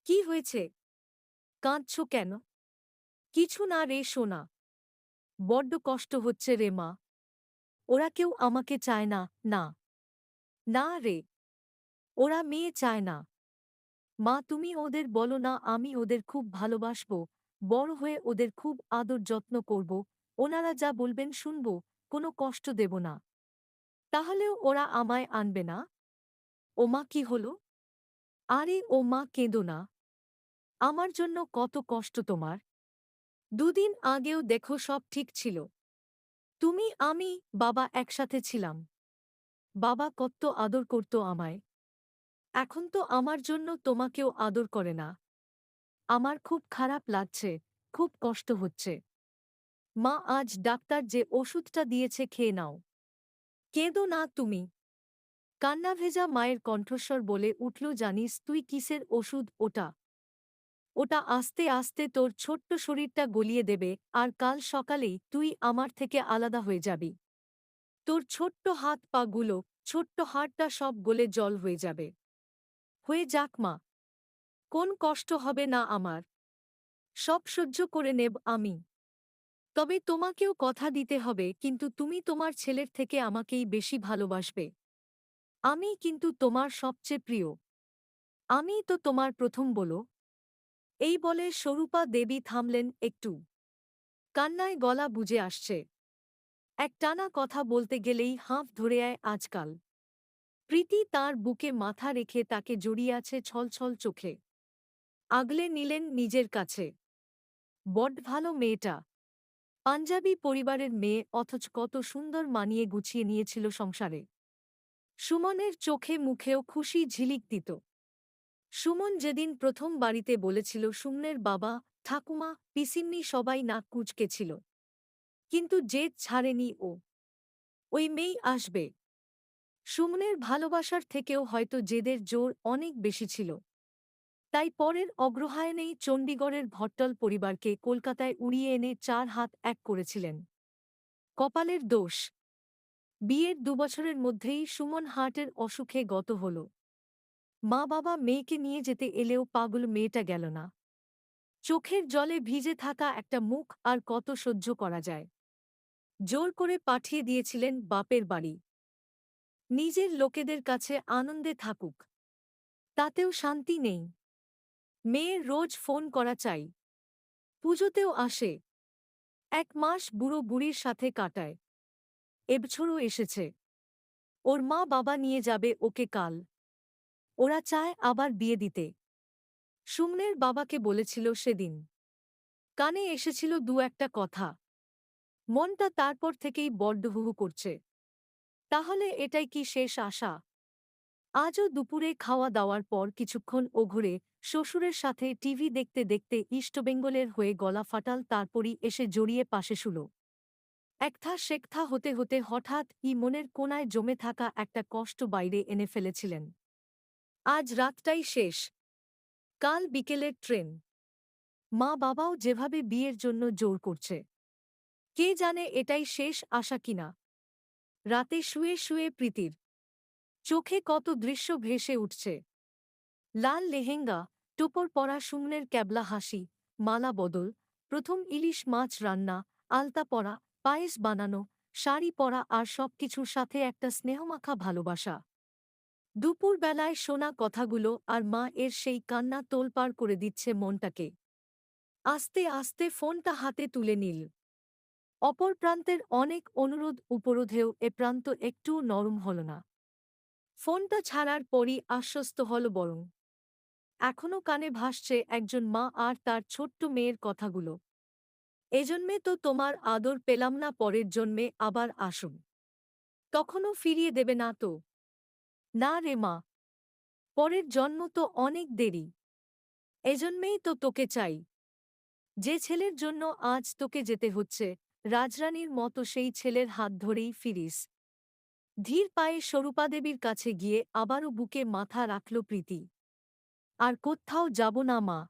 কি হয়েছে? কাঁদছ কেন? কিছু না রে সোনা। বড্ড কষ্ট হচ্ছে রে মা। ওরা কেউ আমাকে চায় না, না। না রে, ওরা মেয়ে চায় না। মা তুমি ওদের বলো না আমি ওদের খুব ভালোবাসব, বড় হয়ে ওদের খুব আদর যত্ন করব, ওনারা যা বলবেন শুনব, কোনো কষ্ট দেব না। তাহলেও ওরা আমায় আনবে না? ও মা কি হলো? আরে ও মা কেঁদো না। আমার জন্য কত কষ্ট তোমার। দুদিন আগেও দেখো সব ঠিক ছিল। তুমি আমি বাবা একসাথে ছিলাম। বাবা কত্ত আদর করত আমায়। এখন তো আমার জন্য তোমাকেও আদর করে না। আমার খুব খারাপ লাগছে, খুব কষ্ট হচ্ছে। মা আজ ডাক্তার যে ওষুধটা দিয়েছে খেয়ে নাও। কেঁদো না তুমি। কান্না ভেজা মায়ের কণ্ঠস্বর বলে উঠল জানিস তুই কিসের ওষুধ ওটা? ওটা আস্তে আস্তে তোর ছোট্ট শরীরটা গলিয়ে দেবে আর কাল সকালেই তুই আমার থেকে আলাদা হয়ে যাবি। তোর ছোট্ট হাত পা গুলো, ছোট্ট হাড়টা সব গলে জল হয়ে যাবে। হয়ে যাক মা। কোন কষ্ট হবে না আমার। সব সহ্য করে নেব আমি। তবে তোমাকেও কথা দিতে হবে কিন্তু তুমি তোমার ছেলের থেকে আমাকেই বেশি ভালোবাসবে। আমি কিন্তু তোমার সবচেয়ে প্রিয়। আমিই তো তোমার প্রথম বলো। এই বলে স্বরূপা দেবী থামলেন একটু। কান্নায় গলা বুজে আসছে। একটানা কথা বলতে গেলেই হাঁফ ধরে আয় আজকাল। প্রীতি তার বুকে মাথা রেখে তাকে জড়িয়ে আছে ছলছল চোখে। আগলে নিলেন নিজের কাছে। বড্ড ভালো মেয়েটা। পাঞ্জাবি পরিবারের মেয়ে অথচ কত সুন্দর মানিয়ে গুছিয়ে নিয়েছিল সংসারে। সুমনের চোখে মুখেও খুশি ঝিলিক দিত। সুমন যেদিন প্রথম বাড়িতে বলেছিল সুমনের বাবা, ঠাকুমা, পিসিমনি সবাই নাক কুঁচকেছিল। কিন্তু জেদ ছাড়েনি ও। ওই মেয়েই আসবে। সুমনের ভালোবাসার থেকেও হয়তো জেদের জোর অনেক বেশি ছিল। তাই পরের অগ্রহায়ণেই চণ্ডীগড়ের ভট্টল পরিবারকে কলকাতায় উড়িয়ে এনে ৪ হাত এক করেছিলেন। কপালের দোষ। বিয়ের ২ বছরের মধ্যেই সুমন হার্টের অসুখে গত হল। মা বাবা মেয়েকে নিয়ে যেতে এলেও পাগল মেয়েটা গেল না। চোখের জলে ভিজে থাকা একটা মুখ আর কত সহ্য করা যায়। জোর করে পাঠিয়ে দিয়েছিলেন বাপের বাড়ি। নিজের লোকেদের কাছে আনন্দে থাকুক। তাতেও শান্তি নেই। মেয়ের রোজ ফোন করা চাই। পুজোতেও আসে। ১ মাস বুড়ো বুড়ির সাথে কাটায়। এবছরও এসেছে। ওর মা বাবা নিয়ে যাবে ওকে কাল। ওরা চায় আবার বিয়ে দিতে। সুমনের বাবাকে বলেছিল সেদিন। কানে এসেছিল ২-১টা কথা। মনটা তারপর থেকেই বড্ড হুহু করছে। তাহলে এটাই কি শেষ আশা? আজও দুপুরে খাওয়া দাওয়ার পর কিছুক্ষণ ওঘরে শ্বশুরের সাথে টিভি দেখতে দেখতে ইষ্টবেঙ্গলের হয়ে গলা ফাটাল তারপরই এসে জড়িয়ে পাশে শুল। একথা সেকথা হতে হতে হঠাৎ মনের কোণায় জমে থাকা একটা কষ্ট বাইরে এনে ফেলেছিলেন। আজ রাতটাই শেষ। কাল বিকেলের ট্রেন। মা বাবাও যেভাবে বিয়ের জন্য জোর করছে। কে জানে এটাই শেষ আশা কিনা। রাতে শুয়ে শুয়ে প্রীতির চোখে কত দৃশ্য ভেসে উঠছে। লাল লেহেঙ্গা, টোপর পরা সুমনের ক্যাবলা হাসি, মালা বদল, প্রথম ইলিশ মাছ রান্না, আলতা পরা, পায়েস বানানো, শাড়ি পরা আর সবকিছুর সাথে একটা স্নেহমাখা ভালোবাসা। দুপুরবেলায় শোনা কথাগুলো আর মা এর সেই কান্না তোলপাড় করে দিচ্ছে মনটাকে। আস্তে আস্তে ফোনটা হাতে তুলে নিল। অপর প্রান্তের অনেক অনুরোধ উপরোধেও এ প্রান্ত একটুও নরম হল না। ফোনটা ছাড়ার পরই আশ্বস্ত হল বরং। এখনও কানে ভাসছে একজন মা আর তার ছোট্ট মেয়ের কথাগুলো। এজন্মে তো তোমার আদর পেলাম না পরের জন্মে আবার আসুন। তখনও ফিরিয়ে দেবে না তো? না রে মা। পরের জন্ম তো অনেক দেরি। এজন্মেই তো তোকে চাই। যে ছেলের জন্য আজ তোকে যেতে হচ্ছে, রাজরানীর মতো সেই ছেলের হাত ধরেই ফিরিস। ধীর পায়ে স্বরূপাদেবীর কাছে গিয়ে আবারও বুকে মাথা রাখল প্রীতি। আর কোত্থাও যাব না মা।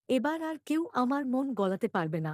এবার আর কেউ আমার মন গলাতে পারবে না।